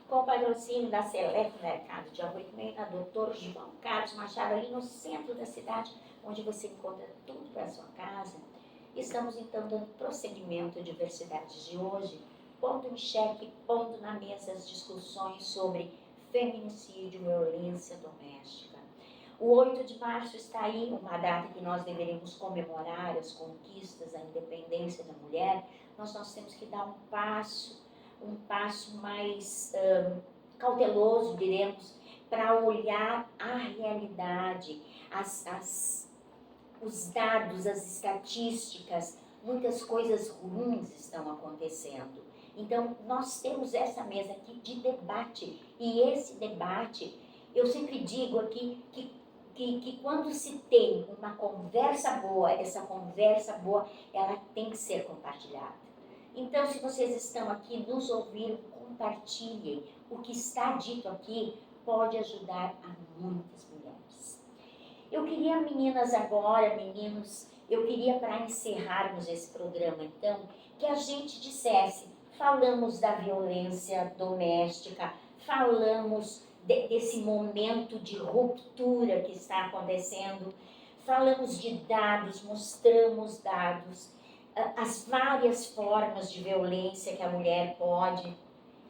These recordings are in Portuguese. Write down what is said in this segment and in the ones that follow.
com patrocínio da Select Mercado de Arroio do Meio, da Dr. João Carlos Machado, ali no centro da cidade, onde você encontra tudo para a sua casa. Estamos então dando prosseguimento à diversidade de hoje, pondo em xeque, pondo na mesa as discussões sobre feminicídio, violência doméstica. O 8 de março está aí, uma data que nós deveríamos comemorar as conquistas, a independência da mulher. Nós temos que dar um passo mais cauteloso, diremos, para olhar a realidade, os dados, as estatísticas. Muitas coisas ruins estão acontecendo. Então, nós temos essa mesa aqui de debate, e esse debate, eu sempre digo aqui que quando se tem uma conversa boa, essa conversa boa, ela tem que ser compartilhada. Então, se vocês estão aqui, nos ouviram, compartilhem. O que está dito aqui pode ajudar a muitas mulheres. Eu queria, meninas agora, meninos, eu queria para encerrarmos esse programa, então, que a gente dissesse, falamos da violência doméstica, falamos desse momento de ruptura que está acontecendo, falamos de dados, mostramos dados, as várias formas de violência que a mulher pode.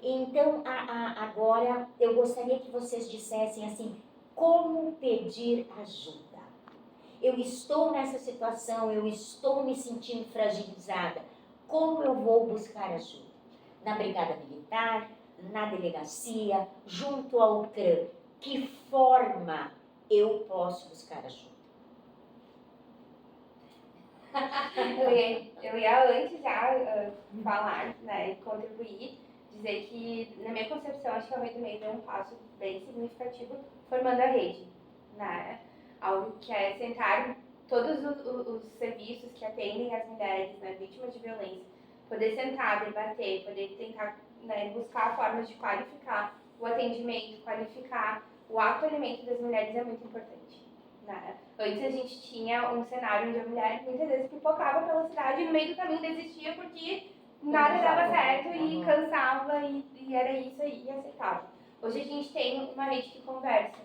Então, agora, eu gostaria que vocês dissessem assim, como pedir ajuda? Eu estou nessa situação, eu estou me sentindo fragilizada. Como eu vou buscar ajuda? Na Brigada Militar, na delegacia, junto ao CRAM. Que forma eu posso buscar ajuda? Eu ia antes já falar, né, e contribuir, dizer que, na minha concepção, acho que a Arroio do Meio deu um passo bem significativo formando a rede, né? Algo que é sentar todos os serviços que atendem as mulheres, né, vítimas de violência, poder sentar, debater, poder tentar, né, buscar formas de qualificar o atendimento, qualificar o acolhimento das mulheres é muito importante. Né? Antes a gente tinha um cenário onde a mulher muitas vezes pipocava pela cidade e no meio do caminho desistia porque nada dava certo e cansava e era isso aí e aceitava. Hoje a gente tem uma rede que conversa.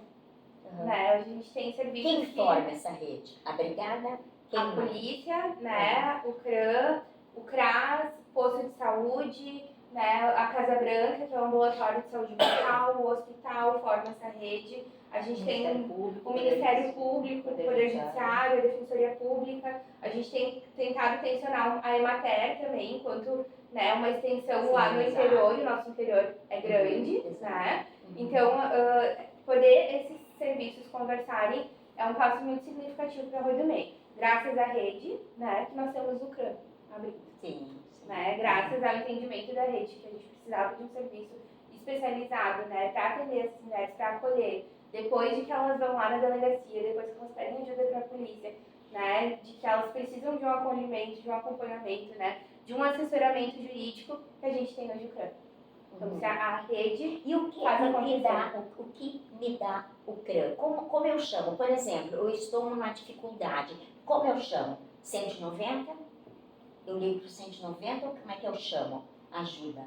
Né? Hoje a gente tem serviços. Quem forma essa rede? A Brigada? A polícia, né? O CRAM, o CRAS, posto de saúde, né? A Casa Branca, que é o ambulatório de saúde mental, o hospital forma essa rede. A gente tem o Ministério Público, o Poder Judiciário, a Defensoria Pública. A gente tem tentado tensionar a Emater também, enquanto, né, uma extensão lá no interior, e o nosso interior é grande, né? Então, poder esses serviços conversarem é um passo muito significativo para a Arroio do Meio. Graças à rede, né, que nós temos o CRAM abrindo. Sim. Né, graças ao entendimento da rede, que a gente precisava de um serviço especializado, né, para atender essas mulheres, para acolher. Depois de que elas vão lá na delegacia, depois que elas pedem ajuda para a polícia, né, de que elas precisam de um acolhimento, de um acompanhamento, né, de um assessoramento jurídico, que a gente tem hoje o CRAM. Então, se a rede e o que me dá o CRAM? Como eu chamo? Por exemplo, eu estou numa dificuldade. Como eu chamo? 190? Eu ligo para o 190 ou como é que eu chamo? Ajuda.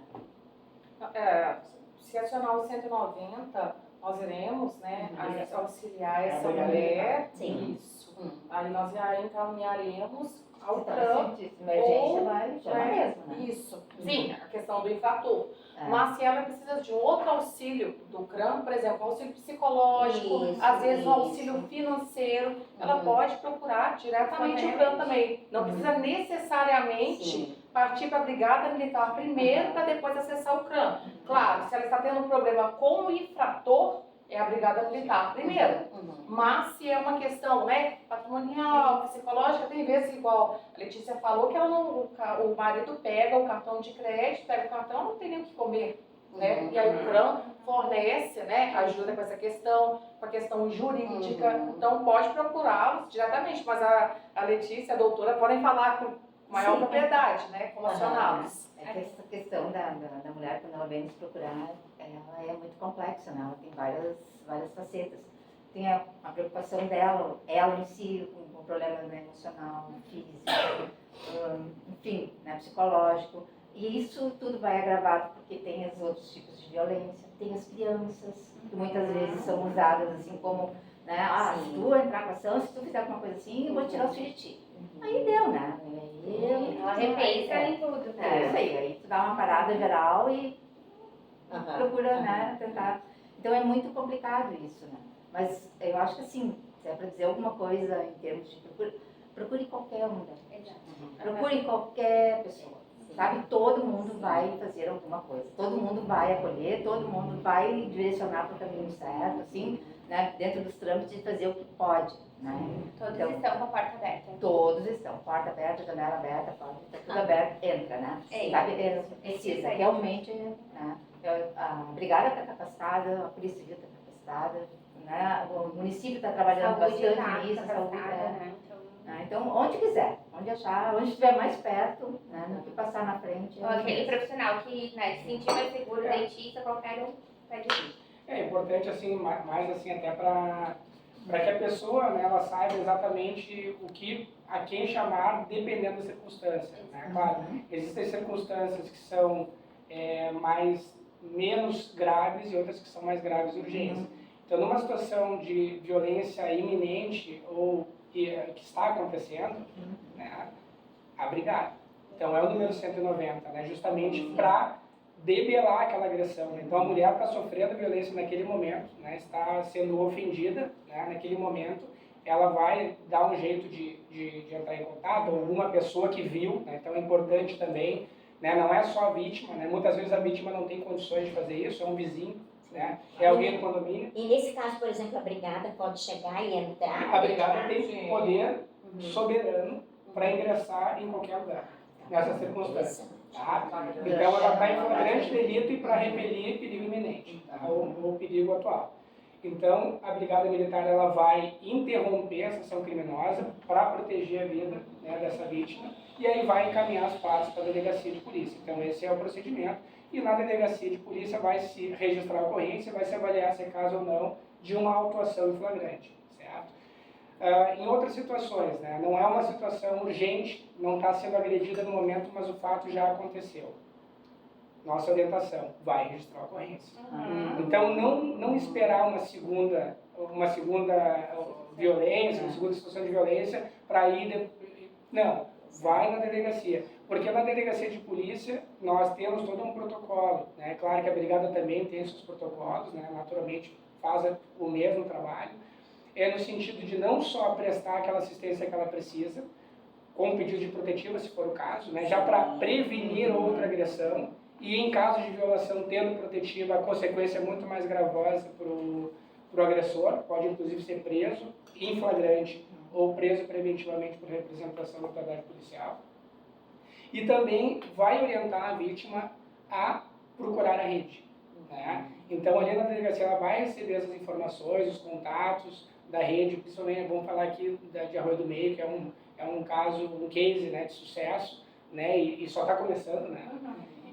Se acionar o 190, nós iremos, né, auxiliar essa mulher. Sim. Isso. Aí nós encaminharemos ao CRAM. Emergência vai chamar mesmo, né? Isso. Sim, a questão do infrator. Mas se ela precisa de outro auxílio do CRAM, por exemplo, auxílio psicológico, às vezes um auxílio financeiro, ela pode procurar diretamente o CRAM também. Não precisa necessariamente partir para a Brigada Militar primeiro para depois acessar o CRAM. Claro, se ela está tendo um problema com o infrator, é a Brigada Militar primeiro. Mas se é uma questão, né, patrimonial, psicológica, tem vezes, igual a Letícia falou, que ela não, o marido pega o cartão de crédito, pega o cartão, não tem nem o que comer. Né? E aí o CRAM fornece, né, ajuda com essa questão, com a questão jurídica. Então pode procurá-los diretamente, mas a Letícia, a doutora, podem falar com maior propriedade, né, como acioná-los. Essa questão da mulher, quando ela vem nos procurar, ela é muito complexa, né? Ela tem várias facetas. Tem a preocupação dela, ela em si, com problemas, né, emocional, físico, enfim, né, psicológico. E isso tudo vai agravado porque tem os outros tipos de violência, tem as crianças, que muitas vezes são usadas assim como, né, se tu entrar com ação, se tu fizer alguma coisa assim, eu vou tirar o filho de ti. Aí deu, né? Ela repensa em tudo, né? É isso aí tu dá uma parada geral e procura, né, tentar. Então é muito complicado isso, né? Mas eu acho que assim, se é para dizer alguma coisa em termos de procure qualquer um, né? Procure qualquer pessoa. Sabe, todo mundo vai fazer alguma coisa, todo mundo vai acolher, todo mundo vai direcionar para o caminho certo, assim, né, dentro dos trâmites de fazer o que pode, né? Todos Então, estão com a porta aberta. todos estão, porta aberta, janela aberta, porta, tudo aberto, entra, né? Sabe, precisa, realmente, né? A brigada está capacitada, a polícia civil está capacitada, né? O município está trabalhando bastante nisso, a saúde, né? Então, onde quiser, onde achar, onde estiver mais perto, né, no que passar na frente. Ou aquele profissional que, né, se sentir mais seguro, dentista, qualquer um, pede isso. É importante, assim, mais assim, até para que a pessoa, né, ela saiba exatamente a quem chamar, dependendo da circunstância, né? Claro, existem circunstâncias que são menos graves e outras que são mais graves e urgentes. Então, numa situação de violência iminente ou que está acontecendo, né, a brigada. Então, é o número 190, né, justamente para debelar aquela agressão. Então, a mulher está sofrendo violência naquele momento, né, está sendo ofendida, né, naquele momento, ela vai dar um jeito de entrar em contato, ou alguma pessoa que viu, né, então é importante também, né, não é só a vítima, né, muitas vezes a vítima não tem condições de fazer isso, é um vizinho, né, é alguém do condomínio. E nesse caso, por exemplo, a brigada pode chegar e entrar? A brigada tem poder soberano para ingressar em qualquer lugar, nessa circunstância. Tá? Então ela está em flagrante delito e para repelir perigo iminente, tá? ou perigo atual. Então a brigada militar ela vai interromper a ação criminosa para proteger a vida, né, dessa vítima e aí vai encaminhar as partes para a delegacia de polícia. Então esse é o procedimento e na delegacia de polícia vai se registrar a ocorrência, vai se avaliar se é caso ou não de uma autuação em flagrante, certo? Em outras situações, né, não é uma situação urgente, não está sendo agredida no momento, mas o fato já aconteceu. Nossa orientação, vai registrar a ocorrência. Então, não esperar uma segunda violência, uma segunda situação de violência para ir... Não, vai na delegacia. Porque na delegacia de polícia nós temos todo um protocolo, né? Claro que a brigada também tem seus protocolos, né? Naturalmente faz o mesmo trabalho. É no sentido de não só prestar aquela assistência que ela precisa, com pedido de protetiva, se for o caso, né? Já para prevenir outra agressão, e em caso de violação tendo protetiva, a consequência é muito mais gravosa para o agressor, pode inclusive ser preso em flagrante ou preso preventivamente por representação da autoridade policial. E também vai orientar a vítima a procurar a rede, né? Então, ali na delegacia, ela vai receber essas informações, os contatos da rede, principalmente, vamos falar aqui de Arroio do Meio, que é um caso, um case, né, de sucesso, né, e só está começando, né?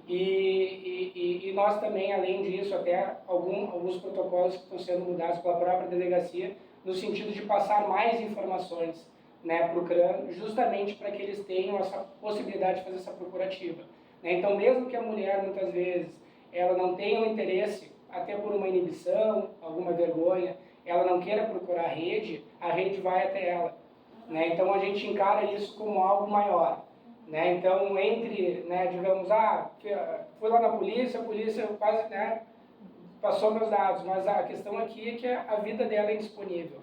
E nós também, além disso, até alguns protocolos que estão sendo mudados pela própria delegacia, no sentido de passar mais informações, né, para o CRAM, justamente para que eles tenham essa possibilidade de fazer essa procurativa, né? Então, mesmo que a mulher, muitas vezes, ela não tenha um interesse, até por uma inibição, alguma vergonha, ela não queira procurar a rede vai até ela, né? Então, a gente encara isso como algo maior, né? Então, né, digamos, fui lá na polícia, a polícia quase, né, passou meus dados, mas a questão aqui é que a vida dela é indisponível,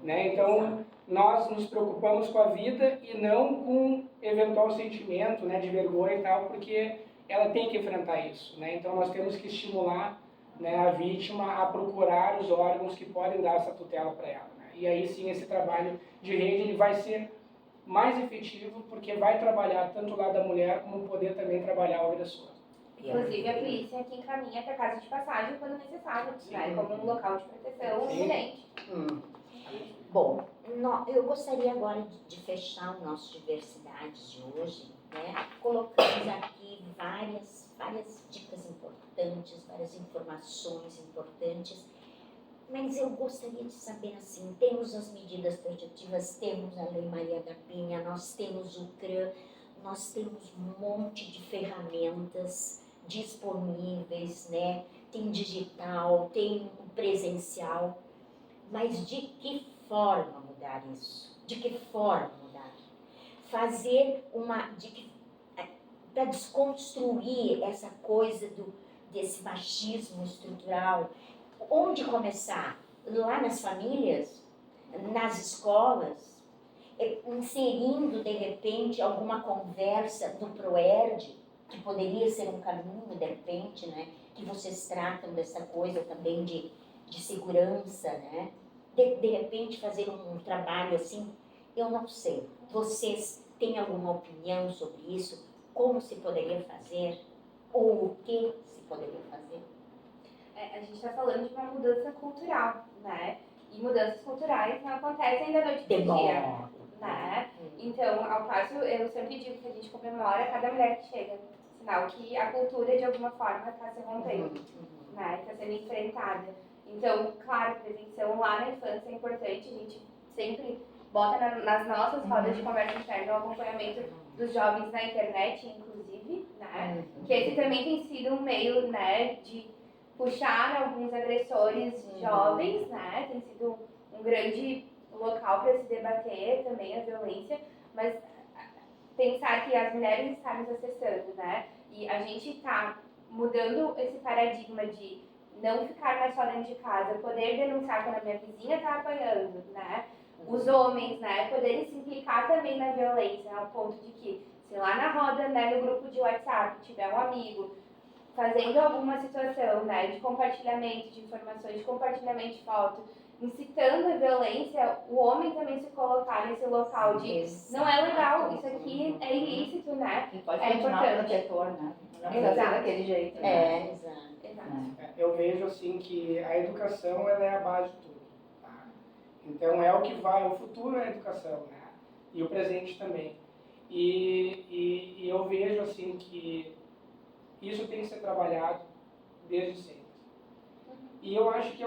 né? Então, nós nos preocupamos com a vida e não com eventual sentimento, né, de vergonha e tal, porque ela tem que enfrentar isso, né? Então, nós temos que estimular, né, a vítima a procurar os órgãos que podem dar essa tutela para ela, né? E aí sim, esse trabalho de rede ele vai ser mais efetivo, porque vai trabalhar tanto o lado da mulher, como poder também trabalhar o agressor. Inclusive, a polícia que encaminha para casa de passagem quando necessário, né? Como um local de proteção iminente. Bom, eu gostaria agora de fechar o nosso Diversidades de hoje, né? Colocamos aqui várias dicas importantes, várias informações importantes, mas eu gostaria de saber assim, temos as medidas protetivas, temos a Lei Maria da Penha, nós temos o CRAM, nós temos um monte de ferramentas disponíveis, né? Tem digital, tem presencial, mas de que forma mudar isso? De que forma mudar? Fazer para desconstruir essa coisa desse machismo estrutural. Onde começar? Lá nas famílias? Nas escolas? Inserindo, de repente, alguma conversa do ProERD, que poderia ser um caminho, de repente, né? Que vocês tratam dessa coisa também de segurança, né? De repente, fazer um trabalho assim, eu não sei. Vocês têm alguma opinião sobre isso? Como se poderia fazer? Ou o que se poderia fazer? A gente está falando de uma mudança cultural, né? E mudanças culturais não acontecem da noite pro dia, né? Então, ao passo, eu sempre digo que a gente comemora cada mulher que chega. Sinal que a cultura, de alguma forma, está se rompendo, né? Está sendo enfrentada. Então, claro, prevenção lá na infância é importante. A gente sempre bota nas nossas rodas de conversa interna o acompanhamento dos jovens na internet, inclusive, né? Que esse também tem sido um meio, né, de puxar alguns agressores jovens, né? Tem sido um grande local para se debater também a violência, mas pensar que as mulheres estão nos acessando, né? E a gente está mudando esse paradigma de não ficar mais só dentro de casa, poder denunciar quando a minha vizinha está apanhando, né? Os homens, né, poderem se implicar também na violência, ao ponto de que, se lá na roda, né, no grupo de WhatsApp, tiver um amigo fazendo alguma situação, né, de compartilhamento de informações, de compartilhamento de foto, incitando a violência, o homem também se colocar nesse local de não é legal, isso aqui é ilícito, né? E pode É continuar importante. protetor, né? Não precisa ser Exato. daquele jeito. Né? Exato. Eu vejo assim que a educação ela é a base de tudo. Tá? Então é o que vai, o futuro é a educação, né? E o presente também. E eu vejo assim que isso tem que ser trabalhado desde sempre. E eu acho que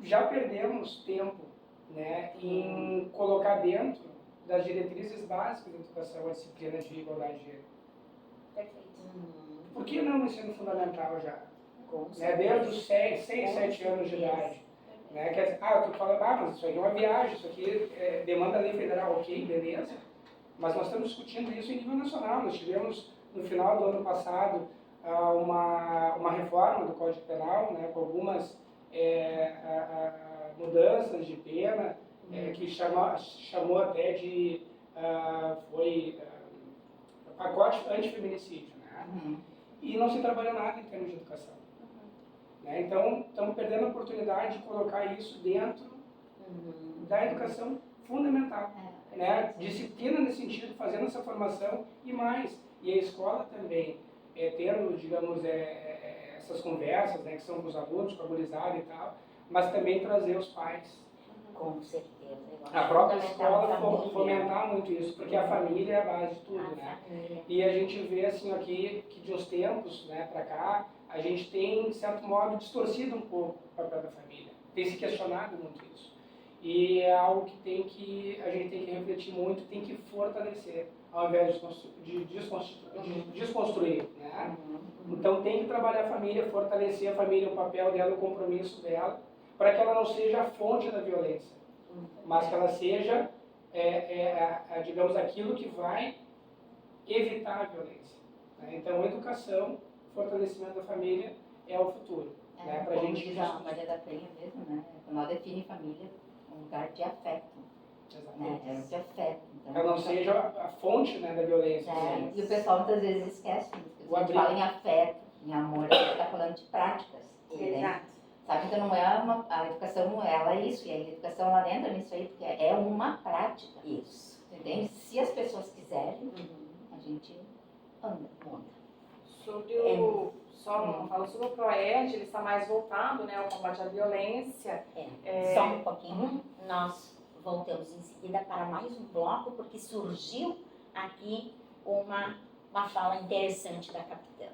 já perdemos tempo, né, em colocar dentro das diretrizes básicas da educação a disciplina de igualdade de gênero. Perfeito. Por que não no ensino fundamental já? Com Né, desde os 6, 7 anos de idade. Né, quer dizer, eu estou falando, mas isso aí é uma viagem, isso aqui demanda a lei federal, ok, beleza. Mas nós estamos discutindo isso em nível nacional. Nós tivemos, no final do ano passado, uma reforma do Código Penal, né, com algumas mudanças de pena, que chamou até de pacote antifeminicídio. Né? E não se trabalha nada em termos de educação. Né? Então, estamos perdendo a oportunidade de colocar isso dentro da educação fundamental. Né? Disciplina nesse sentido, fazendo essa formação e mais. E a escola também, tendo, digamos, essas conversas, né, que são com os alunos, com a gurizada e tal, mas também trazer os pais. Com certeza. A própria escola fomentar muito isso, porque a família é a base de tudo, né? E a gente vê, assim, aqui, que de uns tempos, né, para cá, a gente tem, de certo modo, distorcido um pouco o papel da família. Tem se questionado muito isso. E é algo que a gente tem que refletir muito, tem que fortalecer, ao invés de desconstruir, né? Então tem que trabalhar a família, fortalecer a família, o papel dela, o compromisso dela, para que ela não seja a fonte da violência, mas que ela seja, digamos, aquilo que vai evitar a violência. Né? Então, educação, fortalecimento da família é o futuro. Né? Pra Como gente diz a Maria da Penha mesmo, né? Quando ela define família, um lugar de afeto. Exatamente. Né? É de afeto. Então, ela não seja a fonte, né, da violência. E o pessoal muitas vezes esquece, porque quando a gente fala em afeto, em amor, a gente está falando de práticas. Exato. Sabe? Então não é a educação, ela é isso, e a educação ela entra nisso aí, porque é uma prática. Isso. Entende? Se as pessoas quiserem, a gente anda. Sobre falando sobre o ProERD, ele está mais voltado, né, ao combate à violência. Só um pouquinho, nós voltamos em seguida para mais um bloco, porque surgiu aqui uma fala interessante da capitã.